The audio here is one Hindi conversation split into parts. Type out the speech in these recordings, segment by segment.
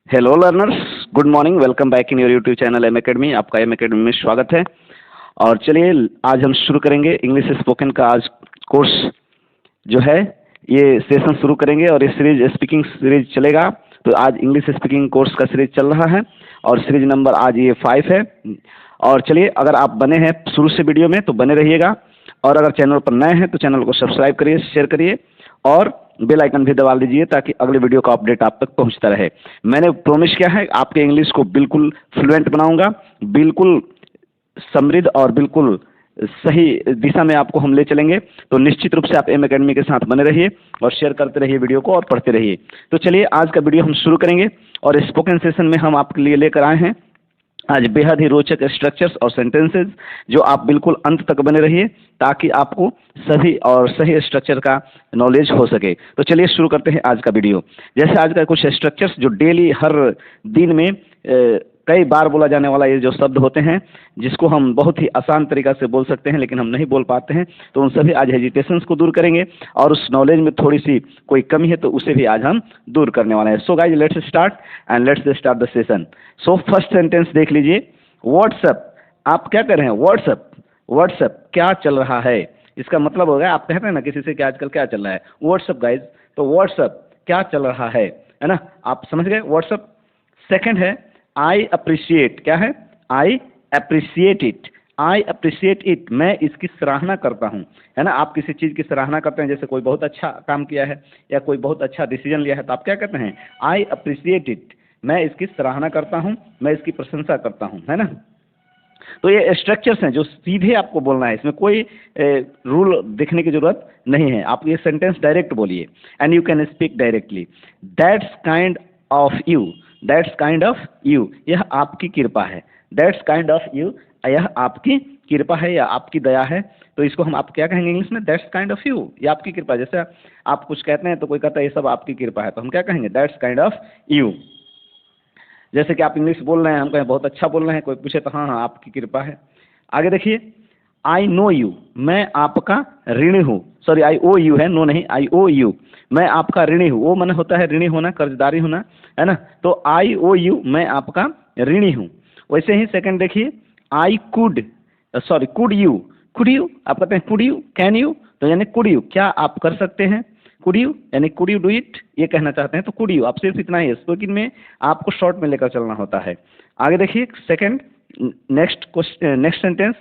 Hello learners, good morning. Welcome back in your YouTube channel M academy. आपका एम एकेडमी में स्वागत है। और चलिए आज हम शुरू करेंगे इंग्लिश स्पोकन का। आज कोर्स जो है ये सेशन शुरू करेंगे और ये सीरीज स्पीकिंग सीरीज चलेगा। तो आज इंग्लिश स्पीकिंग कोर्स का सीरीज चल रहा है और सीरीज नंबर आज ये 5 है। और चलिए, अगर आप बने हैं शुरू से वीडियो में तो बने रहिएगा, और अगर चैनल पर नए हैं तो चैनल को सब्सक्राइब करिए, शेयर करिए और बेल आइकन भी दबा दीजिए ताकि अगले वीडियो का अपडेट आप तक पहुंचता रहे। मैंने प्रॉमिस किया है आपके इंग्लिश को बिल्कुल फ्लुएंट बनाऊंगा, बिल्कुल समृद्ध और बिल्कुल सही दिशा में आपको हम ले चलेंगे। तो निश्चित रूप से आप एम एकेडमी के साथ बने रहिए और शेयर करते रहिए वीडियो को और पढ़ते रहिए। तो चलिए आज का वीडियो हम शुरू करेंगे और स्पोकन सेशन में हम आपके लिए लेकर आए हैं आज बेहद ही रोचक स्ट्रक्चर्स और सेंटेंसेस, जो आप बिल्कुल अंत तक बने रहिए ताकि आपको सभी और सही स्ट्रक्चर का नॉलेज हो सके। तो चलिए शुरू करते हैं आज का वीडियो। जैसे आज का कुछ स्ट्रक्चर्स जो डेली हर दिन में कई बार बोला जाने वाला ये जो शब्द होते हैं, जिसको हम बहुत ही आसान तरीका से बोल सकते हैं लेकिन हम नहीं बोल पाते हैं, तो उन सभी आज हेजिटेशंस को दूर करेंगे और उस नॉलेज में थोड़ी सी कोई कमी है तो उसे भी आज हम दूर करने वाले हैं। So guys, let's start and let's start the session. So first sentence देख लीजिए। व्हाट्सएप। आप क्या कर रहे हैं? व्हाट्सएप। व्हाट्सएप क्या चल रहा है, इसका मतलब हो गया, आप कहते हैं ना किसी से कि आजकल क्या चल रहा है, व्हाट्सएप गाइज। तो व्हाट्सएप क्या चल रहा है ना, आप समझ गए व्हाट्सएप। सेकंड है आई अप्रिशिएट। क्या है? I appreciate it. I appreciate it, मैं इसकी सराहना करता हूँ, है ना। आप किसी चीज़ की सराहना करते हैं, जैसे कोई बहुत अच्छा काम किया है या कोई बहुत अच्छा डिसीजन लिया है, तो आप क्या कहते हैं? आई अप्रिशिएट इट, मैं इसकी सराहना करता हूँ, मैं इसकी प्रशंसा करता हूँ, है ना। तो ये स्ट्रक्चर्स हैं जो सीधे आपको बोलना है, इसमें कोई रूल देखने की जरूरत नहीं है। आप ये सेंटेंस डायरेक्ट बोलिए and you can speak directly. That's kind of you. That's kind of you, यह आपकी कृपा है। दैट्स काइंड ऑफ यू, यह आपकी कृपा है या आपकी दया है। तो इसको हम आप क्या कहेंगे इंग्लिश में? दैट्स काइंड ऑफ यू, ये आपकी कृपा। जैसे आप कुछ कहते हैं तो कोई कहता है ये सब आपकी कृपा है, तो हम क्या कहेंगे? That's kind of you. जैसे कि आप इंग्लिश बोल रहे हैं, हम कहें बहुत अच्छा बोल रहे हैं, कोई पूछे तो हाँ हाँ आपकी कृपा है। आगे देखिए, आई नो यू, मैं आपका ऋणी हूँ। सॉरी, आई ओ यू है, नो नहीं, आई ओ यू, मैं आपका ऋणी हूँ। वो मन होता है ऋणी होना, कर्जदारी होना, है ना। तो आई ओ यू, मैं आपका ऋणी हूँ। वैसे ही सेकंड देखिए, I could, sorry could you. Could you, आप कहते हैं कुड यू, कैन यू, तो यानी कुड यू, क्या आप कर सकते हैं। कुड यू यानी कुड यू डू इट, ये कहना चाहते हैं, तो कुड यू। आप सिर्फ इतना ही है, स्पोकन में आपको शॉर्ट में लेकर चलना होता है। आगे देखिए second, next question, next sentence,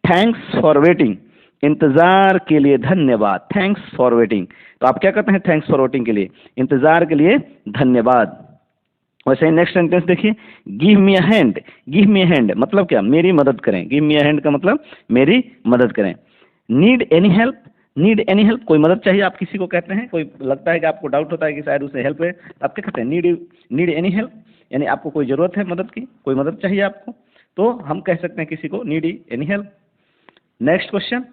thanks for waiting, इंतजार के लिए धन्यवाद। थैंक्स फॉर वेटिंग, तो आप क्या कहते हैं? थैंक्स फॉर वेटिंग के लिए, इंतजार के लिए धन्यवाद। वैसे ही नेक्स्ट सेंटेंस देखिए, give me a hand. Give me a hand मतलब क्या? मेरी मदद करें। गिव मी अ हैंड का मतलब मेरी मदद करें। Need any help. Need any help, कोई मदद चाहिए आप किसी को कहते हैं, कोई लगता है कि आपको डाउट होता है कि शायद उसे हेल्प है, तो आप क्या कहते हैं? नीड एनी हेल्प, यानी आपको कोई ज़रूरत है मदद की, कोई मदद चाहिए आपको, तो हम कह सकते हैं किसी को need any help. Next question,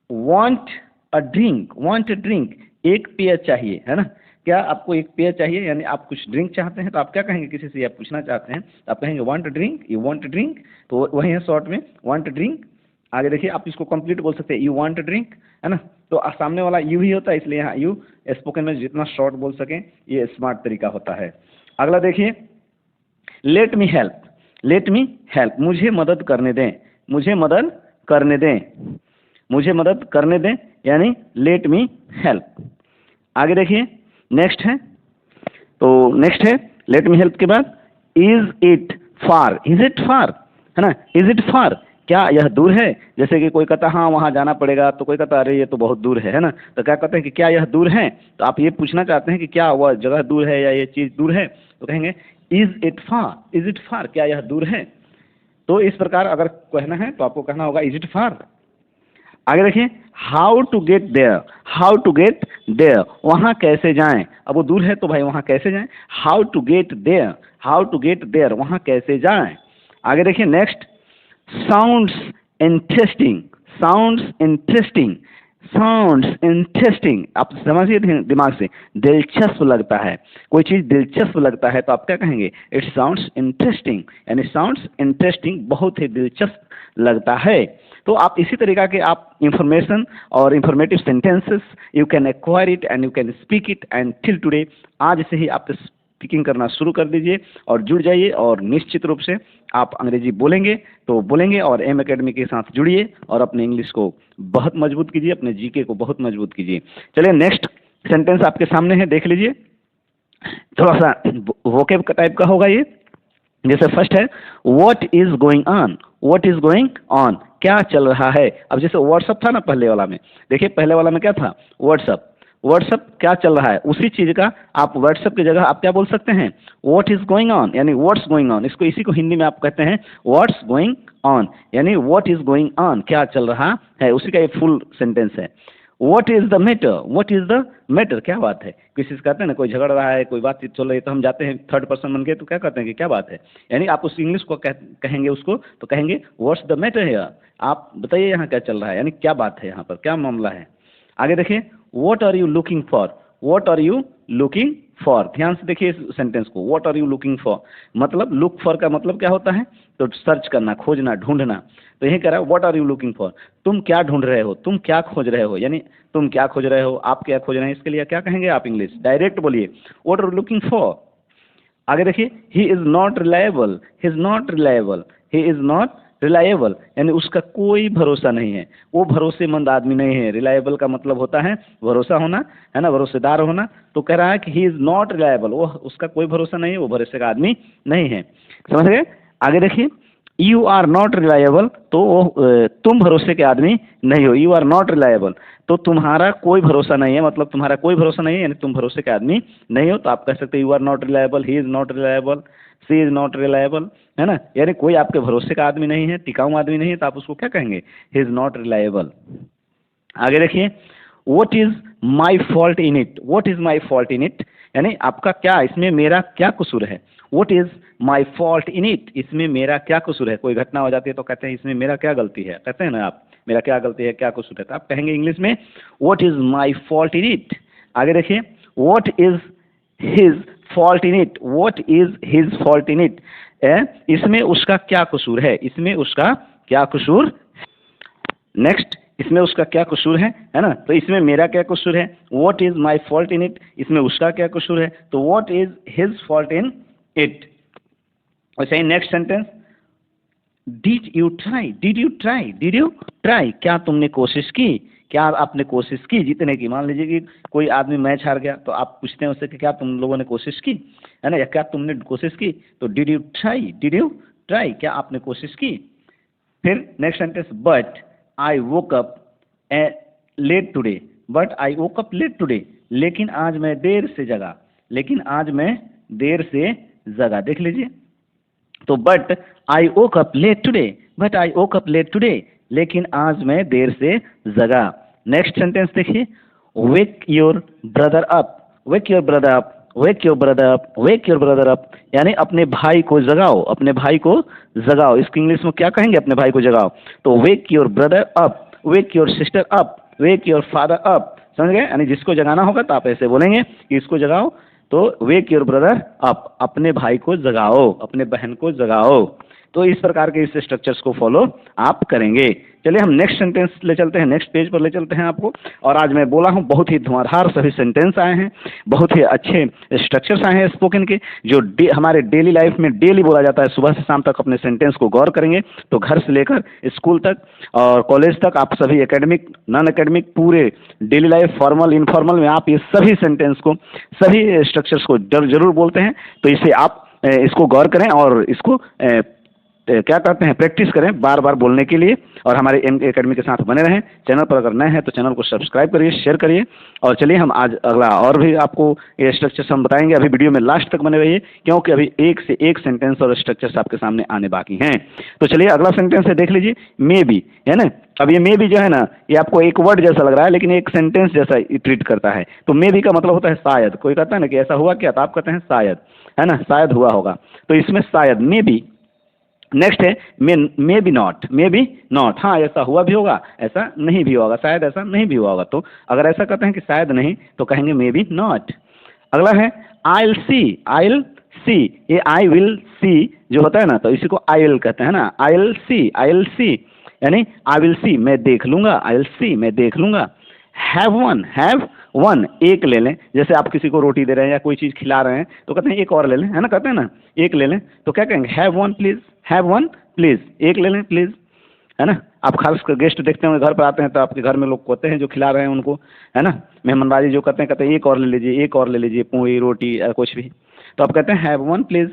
want a drink. Want a drink, एक पेय चाहिए, है ना। क्या आपको एक पेय चाहिए, यानी आप कुछ ड्रिंक चाहते हैं, तो आप क्या कहेंगे? किसी से आप पूछना चाहते हैं तो आप कहेंगे want a drink, you want a drink, तो वही है शॉर्ट में वांट अ ड्रिंक। आगे देखिए, आप इसको कंप्लीट बोल सकते हैं, यू वांट अ ड्रिंक, है ना। तो सामने वाला यू ही होता है, इसलिए यहाँ यू स्पोकन में जितना शॉर्ट बोल सकें ये स्मार्ट तरीका होता है। अगला देखिए, let me help. Let me help, मुझे मदद करने दें। मुझे मदद करने दें, मुझे मदद करने दें, यानी लेट मी हेल्प। आगे देखिए, नेक्स्ट है, तो नेक्स्ट है लेट मी हेल्प के बाद, is it far. Is it far, है ना। इज इट फार, क्या यह दूर है। जैसे कि कोई कहता है हाँ वहाँ जाना पड़ेगा, तो कोई कहता अरे ये तो बहुत दूर है ना। तो क्या कहते हैं कि क्या यह दूर है, तो आप ये पूछना चाहते हैं कि क्या वह जगह दूर है या ये चीज़ दूर है, तो कहेंगे is it far. Is it far, क्या यह दूर है। तो इस प्रकार अगर कहना है तो आपको कहना होगा इज इट फार। आगे देखिए, how to get there. How to get there, वहाँ कैसे जाएं। अब वो दूर है तो भाई वहाँ कैसे जाएं। How to get there, how to get there, वहाँ कैसे जाएं। आगे देखिए next, sounds interesting. Sounds interesting, sounds interesting, आप समझिए दिमाग से, दिलचस्प लगता है। कोई चीज़ दिलचस्प लगता है तो आप क्या कहेंगे? इट साउंड्स इंटरेस्टिंग, यानी साउंड्स इंटरेस्टिंग, बहुत ही दिलचस्प लगता है। तो आप इसी तरीका के आप इंफॉर्मेशन और informative sentences you can acquire it and you can speak it, and till today, आज से ही आप स्पीकिंग करना शुरू कर दीजिए और जुड़ जाइए, और निश्चित रूप से आप अंग्रेजी बोलेंगे तो बोलेंगे, और एम एकेडमी के साथ जुड़िए और अपने इंग्लिश को बहुत मजबूत कीजिए, अपने जीके को बहुत मजबूत कीजिए। चलिए नेक्स्ट सेंटेंस आपके सामने है, देख लीजिए। थोड़ा सा वोकेब का टाइप का होगा ये। जैसे फर्स्ट है what is going on, what is going on, क्या चल रहा है। अब जैसे व्हाट्सअप था ना पहले वाला में, देखिए पहले वाला में क्या था, व्हाट्सअप, व्हाट्सअप क्या चल रहा है, उसी चीज का आप व्हाट्सअप की जगह आप क्या बोल सकते हैं, व्हाट इज गोइंग ऑन, यानी व्हाट्स गोइंग ऑन। इसको इसी को हिंदी में आप कहते हैं व्हाट्स गोइंग ऑन, यानी व्हाट इज गोइंग ऑन, क्या चल रहा है, उसी का ये फुल सेंटेंस है। What is the matter, what is the matter, क्या बात है। किसी से कहते हैं ना कोई झगड़ रहा है, कोई बातचीत चल रही है, तो हम जाते हैं थर्ड पर्सन बन के तो क्या कहते हैं कि क्या बात है, यानी आप उस इंग्लिश को कहेंगे उसको तो कहेंगे व्हाट्स द मैटर हियर, आप बताइए यहाँ क्या चल रहा है, यानी क्या बात है, यहाँ पर क्या मामला है। आगे देखिए what are you looking for, what are you looking for, ध्यान से देखिए इस सेंटेंस को। What are you looking for मतलब लुक फॉर का मतलब क्या होता है, तो सर्च करना, खोजना, ढूंढना। तो यही कह रहा है what are you looking for, तुम क्या ढूंढ रहे हो, तुम क्या खोज रहे हो, यानी तुम क्या खोज रहे हो, आप क्या खोज रहे हैं, इसके लिए क्या कहेंगे आप इंग्लिश, डायरेक्ट बोलिए what are you looking for. आगे देखिए he is not reliable, he is not reliable, he is not reliable, यानी उसका कोई भरोसा नहीं है, वो भरोसेमंद आदमी नहीं है। रिलायबल का मतलब होता है भरोसा होना, है ना, भरोसेदार होना। तो कह रहा है कि ही इज नॉट रिलायबल, वो उसका कोई भरोसा नहीं है, वो भरोसे का आदमी नहीं है। समझ गए। आगे देखिए यू आर नॉट रिलायबल, तो तुम भरोसे के आदमी नहीं हो, यू आर नॉट रिलायबल, तो तुम्हारा कोई भरोसा नहीं है, मतलब तुम्हारा कोई भरोसा नहीं है, यानी तुम भरोसे के आदमी नहीं हो। तो आप कह सकते हैं you are not reliable, he is not reliable, she is not reliable, है ना, यानी कोई आपके भरोसे का आदमी नहीं है, टिकाऊ आदमी नहीं है, तो आप उसको क्या कहेंगे, ही इज नॉट रिलायबल। आगे देखिए what is my fault in it, what is my fault in it, यानी आपका क्या, इसमें मेरा क्या कसूर है। What is my fault in it, इसमें मेरा क्या कसूर है। कोई घटना हो जाती है तो कहते हैं इसमें मेरा क्या गलती है, कहते हैं ना आप, मेरा क्या गलती है, क्या कसूर है, तो आप कहेंगे इंग्लिश में what is my fault in it. आगे देखिए what is his fault in it, what is his fault in it, इसमें उसका क्या कसूर है, इसमें उसका क्या कसूर। नेक्स्ट इसमें उसका क्या कसूर है ना, तो इसमें मेरा क्या कसूर है, what is my fault in it, इसमें उसका क्या कसूर है, तो what is his fault in it. अच्छा next sentence did you try, did you try, did you try, क्या तुमने कोशिश की, क्या आपने कोशिश की जीतने की। मान लीजिए कि कोई आदमी मैच हार गया तो आप पूछते हैं उससे कि क्या तुम लोगों ने कोशिश की, है ना, या क्या तुमने कोशिश की, तो did you try, did you try, क्या आपने कोशिश की। फिर next sentence but I woke up late today, but I woke up late today, लेकिन आज मैं देर से जगा, लेकिन आज मैं देर से जगा। देख लीजिए तो but I woke up late today, but I woke up late today, लेकिन आज मैं देर से जगा। नेक्स्ट सेंटेंस देखिए wake your brother up, wake your brother up, wake your brother up, wake your brother up, यानी अपने भाई को जगाओ, अपने भाई को जगाओ। इसकी इंग्लिश में क्या कहेंगे, अपने भाई को जगाओ, तो wake your brother up, wake your sister up, wake your father up. समझ गए, यानी जिसको जगाना होगा तो आप ऐसे बोलेंगे कि इसको जगाओ, तो वेक योर ब्रदर अप, अपने भाई को जगाओ, अपने बहन को जगाओ। तो इस प्रकार के इस स्ट्रक्चर्स को फॉलो आप करेंगे। चलिए हम नेक्स्ट सेंटेंस ले चलते हैं, नेक्स्ट पेज पर ले चलते हैं आपको। और आज मैं बोला हूँ बहुत ही धुआंधार सभी सेंटेंस आए हैं, बहुत ही अच्छे स्ट्रक्चर्स आए हैं स्पोकन के, जो हमारे डेली लाइफ में डेली बोला जाता है। सुबह से शाम तक अपने सेंटेंस को गौर करेंगे तो घर से लेकर स्कूल तक और कॉलेज तक आप सभी एकेडमिक नॉन एकेडमिक पूरे डेली लाइफ फॉर्मल इनफॉर्मल में आप ये सभी सेंटेंस को, सभी स्ट्रक्चर्स को जरूर बोलते हैं। तो इसे आप इसको गौर करें और इसको क्या कहते हैं प्रैक्टिस करें बार बार बोलने के लिए, और हमारे एम एकेडमी के साथ बने रहें। चैनल पर अगर नए हैं तो चैनल को सब्सक्राइब करिए, शेयर करिए। और चलिए हम आज अगला और भी आपको ये स्ट्रक्चर्स हम बताएंगे। अभी वीडियो में लास्ट तक बने रहिए क्योंकि अभी एक से एक सेंटेंस और स्ट्रक्चर्स आपके सामने आने बाकी हैं। तो चलिए अगला सेंटेंस है, देख लीजिए मे बी, है ना। अब ये मे बी जो है ना, ये आपको एक वर्ड जैसा लग रहा है लेकिन एक सेंटेंस जैसा ट्रीट करता है। तो मे बी का मतलब होता है शायद, कोई कहता है ना कि ऐसा हुआ क्या, तो आप कहते हैं शायद, है ना, शायद हुआ होगा। तो इसमें शायद मे बी। नेक्स्ट है may be not, may be not, हाँ ऐसा हुआ भी होगा ऐसा नहीं भी होगा, शायद ऐसा नहीं भी हुआ होगा। तो अगर ऐसा कहते हैं कि शायद नहीं तो कहेंगे मे बी नॉट। अगला है I will see, I will see, ये आई विल सी जो होता है ना, तो इसी को आई विल कहते हैं ना, I will see, I will see, यानी आई विल सी मैं देख लूंगा, आई विल सी मैं देख लूंगा। हैव वन, हैव वन, एक ले लें। जैसे आप किसी को रोटी दे रहे हैं या कोई चीज़ खिला रहे हैं तो कहते हैं एक और ले लें, है ना, कहते हैं ना एक ले लें, तो क्या कहेंगे, have one please, have one please, एक ले लें प्लीज़, है ना। आप खास कर गेस्ट देखते होंगे घर पर आते हैं तो आपके घर में लोग होते हैं जो खिला रहे हैं उनको, है ना, मेहमानबाजी जो करते हैं, कहते हैं एक और ले लीजिए, एक और ले लीजिए, पूरी रोटी या कुछ भी, तो आप कहते हैं हैव वन प्लीज़।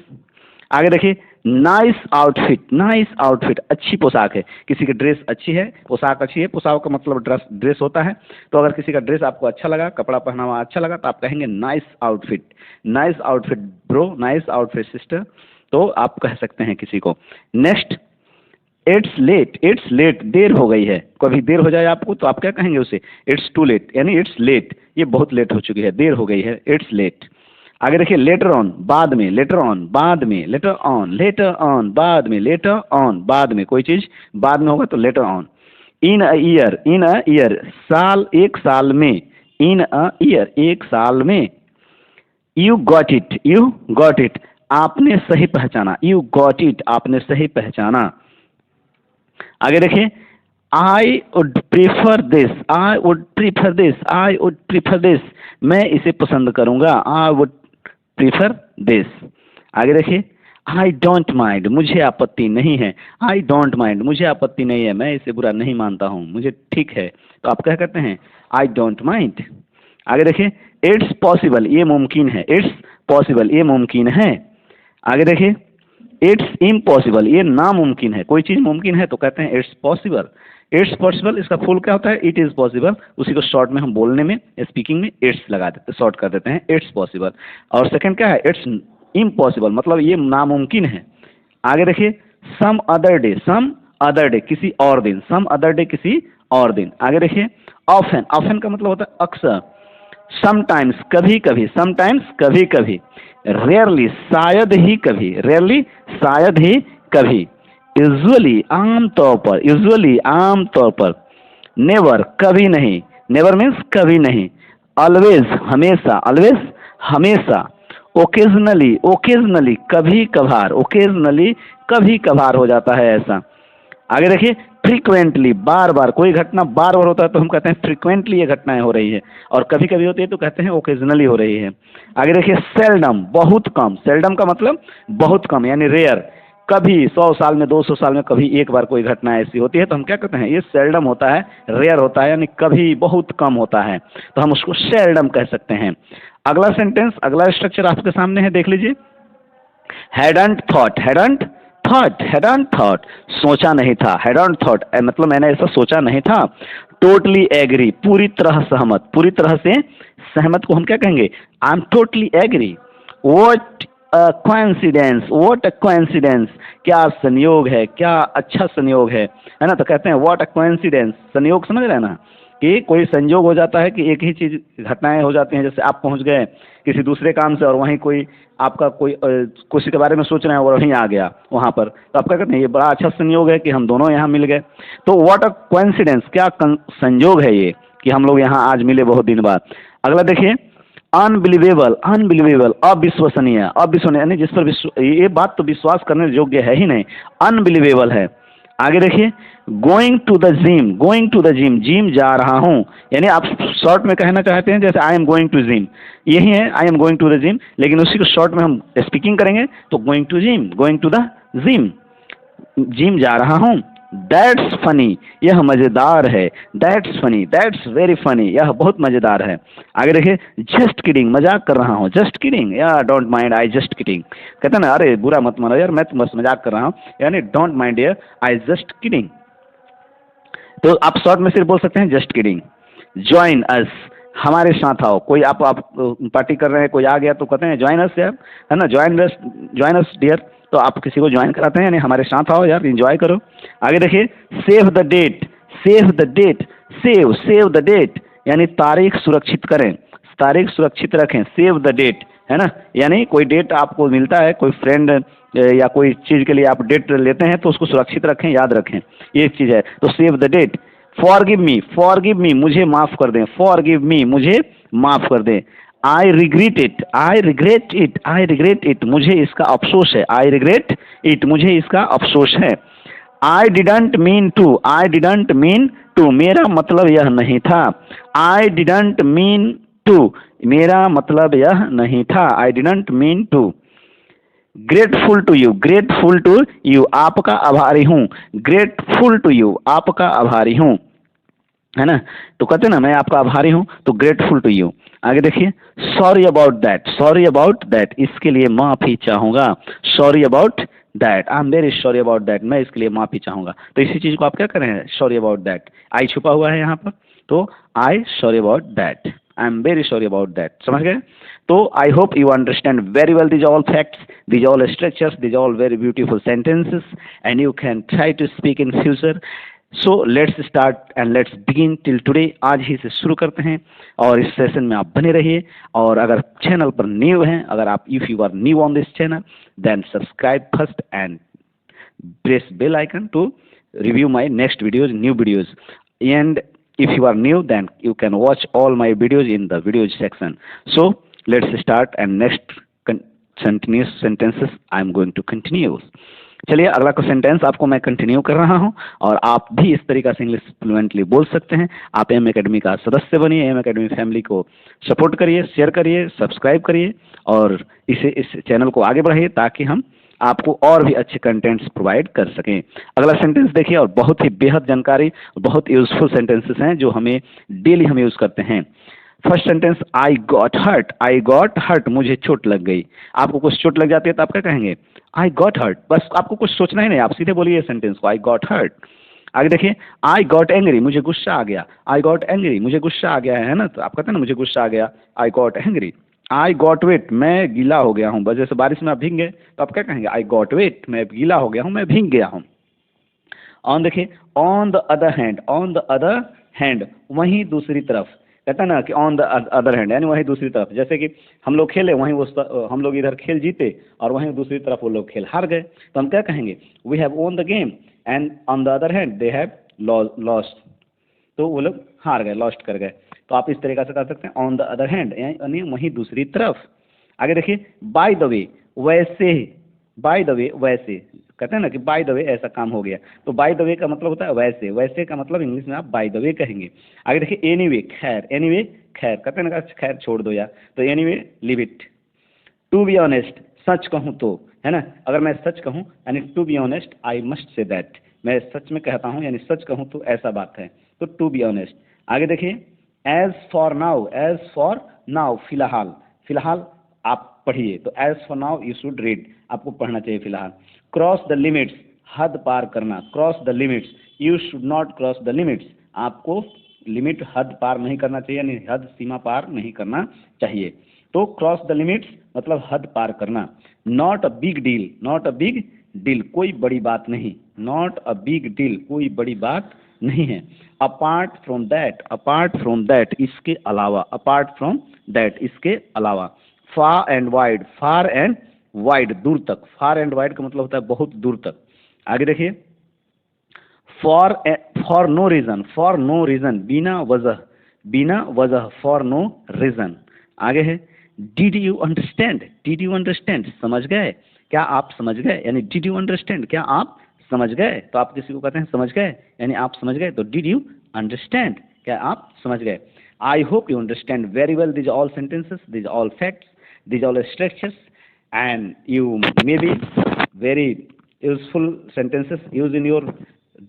आगे देखिए, नाइस आउटफिट, नाइस आउटफिट, अच्छी पोशाक है, किसी की ड्रेस अच्छी है, पोशाक अच्छी है, पोशाक का मतलब ड्रेस होता है, तो अगर किसी का ड्रेस आपको अच्छा लगा, कपड़ा पहना हुआ अच्छा लगा, तो आप कहेंगे nice outfit, nice outfit bro, nice outfit sister, तो आप कह सकते हैं किसी को। Next, it's late, it's late, देर हो गई है, कभी देर हो जाए आपको तो आप क्या कहेंगे उसे, इट्स टू लेट, यानी इट्स लेट, ये बहुत लेट हो चुकी है, देर हो गई है, इट्स लेट। आगे देखिए, लेटर ऑन, बाद में, लेटर ऑन, बाद में, लेटर ऑन, लेटर ऑन, बाद में, लेटर ऑन, बाद में, कोई चीज़ बाद में होगा तो later on. In a year, in a year, साल, एक साल में, इन अ ईयर, एक साल में। You got it, you got it, आपने सही पहचाना, यू गॉट इट, आपने सही पहचाना। आगे देखिए, I would prefer this, I would prefer this, I would prefer this, मैं इसे पसंद करूंगा, आई वुड प्रीफर दिस। आगे देखिए, आई डोंट माइंड, मुझे आपत्ति नहीं है, आई डोंट माइंड, मुझे आपत्ति नहीं है, मैं इसे बुरा नहीं मानता हूँ, मुझे ठीक है, तो आप क्या कहते हैं, आई डोंट माइंड। आगे देखिए, इट्स पॉसिबल, ये मुमकिन है, इट्स पॉसिबल, ये मुमकिन है। आगे देखिए, इट्स इम्पॉसिबल, ये नामुमकिन है, कोई चीज़ मुमकिन है तो कहते हैं इट्स पॉसिबल। इट्स पॉसिबल, इसका फुल क्या होता है, इट इज़ पॉसिबल, उसी को शॉर्ट में हम बोलने में, स्पीकिंग में इट्स लगा देते, शॉर्ट कर देते हैं, इट्स पॉसिबल। और सेकंड क्या है, इट्स इम्पॉसिबल, मतलब ये नामुमकिन है। आगे देखिए, some other day, some other day, किसी और दिन, सम अदर डे, किसी और दिन। आगे देखिए, ऑफन, ऑफन का मतलब होता है अक्सर, समटाइम्स, कभी कभी, समटाइम्स, कभी कभी, रेयरली, शायद ही कभी, रेयरली, शायद ही कभी, यूजुअली, आमतौर पर, यूजुअली, आमतौर पर, नेवर, कभी नहीं, नेवर मीन्स कभी नहीं, ऑलवेज, हमेशा, ऑलवेज, हमेशा, ओकेजनली, ओकेजनली, कभी कभार, ओकेजनली, कभी कभार हो जाता है ऐसा। आगे देखिए, फ्रीक्वेंटली, बार बार, कोई घटना बार बार होता है तो हम कहते हैं फ्रीक्वेंटली ये घटनाएं हो रही है, और कभी कभी होती है तो कहते हैं ओकेजनली हो रही है। आगे देखिए, सेल्डम, बहुत कम, सेल्डम का मतलब बहुत कम, यानी रेयर, कभी 100 साल में, 200 साल में कभी एक बार कोई घटना ऐसी होती है तो हम क्या कहते हैं, ये सेल्डम होता है, रेयर होता है, यानी कभी बहुत कम होता है, तो हम उसको सेल्डम कह सकते हैं। अगला सेंटेंस, अगला स्ट्रक्चर आपके सामने है, देख लीजिए। Hadn't thought, hadn't thought, hadn't thought, सोचा नहीं था, हैडंट थॉट मतलब मैंने ऐसा सोचा नहीं था। टोटली एग्री, पूरी तरह सहमत, पूरी तरह से सहमत को हम क्या कहेंगे, I am totally agree. What a coincidence, what a coincidence, क्या संयोग है, क्या अच्छा संयोग है ना, तो कहते हैं व्हाट अ कोइंसिडेंस, संयोग, समझ रहे हैं ना, कि कोई संयोग हो जाता है कि एक ही चीज घटनाएं हो जाती हैं, जैसे आप पहुंच गए किसी दूसरे काम से और वहीं कोई आपका कोई किसी के बारे में सोच रहे हैं और वहीं आ गया वहां पर, तो आप क्या कहते हैं, ये बड़ा अच्छा संयोग है कि हम दोनों यहाँ मिल गए। तो व्हाट अ कोइंसिडेंस, क्या संयोग है ये कि हम लोग यहाँ आज मिले बहुत दिन बाद। अगला देखिए, अनबिलीवेबल, अनबिलीवेबल, अविश्वसनीय, अविश्वसनीय, यानी जिस पर ये बात तो विश्वास करने योग्य है ही नहीं, अनबिलीवेबल है। आगे देखिए, going to the gym, going to the gym, gym जा रहा हूँ, यानी आप शॉर्ट में कहना चाहते हैं जैसे I am going to gym, यही है I am going to the gym, लेकिन उसी को शॉर्ट में हम स्पीकिंग करेंगे तो going to gym, going to the gym, gym जा रहा हूँ। दैट्स फनी, यह मजेदार है, that's funny, that's very funny, यह बहुत मजेदार है। आगे देखिए, जस्ट किडिंग, मजाक कर रहा हूँ, जस्ट किडिंग, या don't mind, I just kidding, कहते हैं ना, अरे बुरा मत मानो यार, मैं तो बस मजाक कर रहा हूँ, यानी डोंट माइंड यार, आई जस्ट किडिंग। तो आप शॉर्ट में सिर्फ बोल सकते हैं जस्ट किडिंग। ज्वाइन अस, हमारे साथ आओ, कोई आप पार्टी कर रहे हैं, कोई आ गया तो कहते हैं ज्वाइन अस यार, है ना, ज्वाइन अस डियर, तो आप किसी को ज्वाइन कराते हैं, यानी हमारे साथ आओ यार, एंजॉय करो। आगे देखिए, save the date, save the date, save, save the date, यानी तारीख सुरक्षित करें, तारीख सुरक्षित रखें, सेव द डेट, है ना, यानी कोई डेट आपको मिलता है, कोई फ्रेंड या कोई चीज़ के लिए आप डेट लेते हैं तो उसको सुरक्षित रखें, याद रखें, ये एक चीज़ है, तो save the date. Forgive me, forgive me, मुझे माफ़ कर दें, फॉरगिव मी, मुझे माफ़ कर दें। I regret it, I regret it, I regret it, मुझे इसका अफसोस है, आई रिग्रेट इट, मुझे इसका अफसोस है। I didn't mean to, I didn't mean to, मेरा मतलब यह नहीं था, आई डिडंट मीन टू, मेरा मतलब यह नहीं था, I didn't mean to. Grateful to you, grateful to you, आपका आभारी हूँ, ग्रेटफुल टू यू, आपका आभारी हूँ, है ना। तो कहते हैं ना मैं आपका आभारी हूँ, तो ग्रेटफुल टू यू। आगे देखिए, sorry about that, sorry about that, इसके लिए माफी चाहूंगा, sorry about that, I am very sorry about that, मैं इसके लिए माफी चाहूंगा। तो इसी चीज को आप क्या करें, सॉरी अबाउट दैट, आई छुपा हुआ है यहाँ पर, तो आई sorry about that, I am very sorry about that, समझ गए। तो I hope you understand very well these all facts, these all structures, these all very beautiful sentences, and you can try to speak in future. So let's start and let's begin till today, आज ही से शुरू करते हैं और इस सेशन में आप बने रहिए। और अगर चैनल पर न्यू हैं, अगर आप if you are new on this channel, then subscribe first and press bell icon to review my next videos, new videos. And if you are new, then you can watch all my videos in the videos section. So let's start, and next continuous sentences I am going to continue. चलिए अगला को सेंटेंस आपको मैं कंटिन्यू कर रहा हूं, और आप भी इस तरीका से इंग्लिश फ्लुएंटली बोल सकते हैं। आप एम एकेडमी का सदस्य बनिए, एम एकेडमी फैमिली को सपोर्ट करिए, शेयर करिए, सब्सक्राइब करिए, और इस चैनल को आगे बढ़ाइए ताकि हम आपको और भी अच्छे कंटेंट्स प्रोवाइड कर सकें। अगला सेंटेंस देखिए, और बहुत ही बेहद जानकारी, बहुत यूजफुल सेंटेंसेस हैं जो हमें डेली हम यूज करते हैं। First sentence, I got hurt, I got hurt, मुझे चोट लग गई। आपको कुछ चोट लग जाती है तो आप क्या कहेंगे, आई गॉट हर्ट, बस आपको कुछ सोचना ही नहीं, आप सीधे बोलिए सेंटेंस को, आई गॉट हर्ट। आगे देखिए, आई गॉट एंग्री, मुझे गुस्सा आ गया, आई गॉट एंग्री, मुझे गुस्सा आ गया है ना, तो आप कहते हैं ना मुझे गुस्सा आ गया, I got angry. I got wet, मैं गीला हो गया हूँ, वजह से बारिश में आप भीग गए तो आप क्या कहेंगे, आई गॉट वेट, मैं गीला हो गया हूँ, मैं भीग गया हूँ। ऑन देखिए, on the other hand, on the other hand, वहीं दूसरी तरफ, कहता है ना कि ऑन द अदर हैंड, यानी वहीं दूसरी तरफ। जैसे कि हम लोग खेले, वहीं हम लोग इधर खेल जीते और वहीं दूसरी तरफ वो लोग खेल हार गए, तो हम क्या कहेंगे, we have won the game and on the other hand they have lost, तो वो लोग हार गए, लॉस्ट कर गए। तो आप इस तरीका से कर सकते हैं, ऑन द अदर हैंड यानी वहीं दूसरी तरफ। आगे देखिए, बाय द वे, वैसे, बाय द वे, वैसे, कहते हैं ना कि बाय द वे ऐसा काम हो गया, तो बाय द वे का मतलब होता है वैसे, वैसे का मतलब इंग्लिश में आप बाय द वे कहेंगे। आगे देखिए, एनीवे, खैर, एनीवे खैर, कहते हैं ना खैर छोड़ दो यार, तो anyway leave it. To be honest, सच कहूँ तो, है ना, अगर मैं सच कहूँ यानी to be honest I must say that, मैं सच में कहता हूँ यानी सच कहूँ तो ऐसा बात है, तो टू बी ऑनेस्ट। आगे देखिए, as for now, as for now, फिलहाल, फिलहाल आप पढ़िए, तो as for now you should read, आपको पढ़ना चाहिए फिलहाल। क्रॉस द लिमिट्स, हद पार करना, cross the limits, you should not cross the limits, आपको लिमिट, हद पार नहीं करना चाहिए, यानी हद सीमा पार नहीं करना चाहिए। तो क्रॉस द लिमिट्स मतलब हद पार करना। Not a big deal, not a big deal, कोई बड़ी बात नहीं, नॉट अ बिग डील, कोई बड़ी बात नहीं है। Apart from that, apart from that, इसके अलावा, अपार्ट फ्रॉम दैट, इसके अलावा। Far and wide, far and wide, दूर तक, फार एंड वाइड का मतलब होता है बहुत दूर तक। आगे देखिए, for no reason, for no reason, बिना वजह, बिना वजह, फॉर नो रीजन। आगे है, did you understand, did you understand, समझ गए, क्या आप समझ गए, यानी डिड यू अंडरस्टैंड, क्या आप समझ गए, तो आप किसी को कहते हैं समझ गए, यानी आप समझ गए, तो डिड यू अंडरस्टैंड, क्या आप समझ गए। I hope you understand very well these all sentences, these all facts, these all structures, and you may be very useful sentences used in your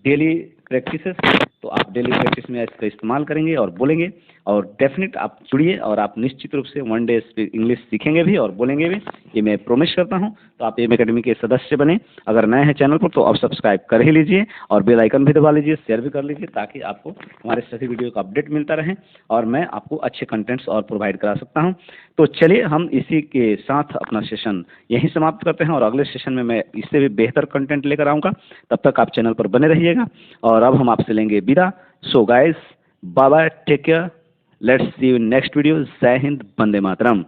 daily practices। तो आप डेली प्रैक्टिस में इसका इस्तेमाल करेंगे और बोलेंगे, और डेफिनेट आप जुड़िए, और आप निश्चित रूप से वन डे इंग्लिश सीखेंगे भी और बोलेंगे भी, ये मैं प्रोमिस करता हूँ। तो आप एम एकेडमी के सदस्य बने, अगर नए हैं चैनल पर तो आप सब्सक्राइब कर ही लीजिए, और बेल आइकन भी दबा लीजिए, शेयर भी कर लीजिए, ताकि आपको हमारे सभी वीडियो का अपडेट मिलता रहे और मैं आपको अच्छे कंटेंट्स और प्रोवाइड करा सकता हूँ। तो चलिए हम इसी के साथ अपना सेशन यहीं समाप्त करते हैं, और अगले सेशन में मैं इससे भी बेहतर कंटेंट लेकर आऊँगा। तब तक आप चैनल पर बने रहिएगा, और अब हम आपसे लेंगे विदा। So guys, bye bye, take care, let's see you in next video. जय हिंद, वंदे मातरम।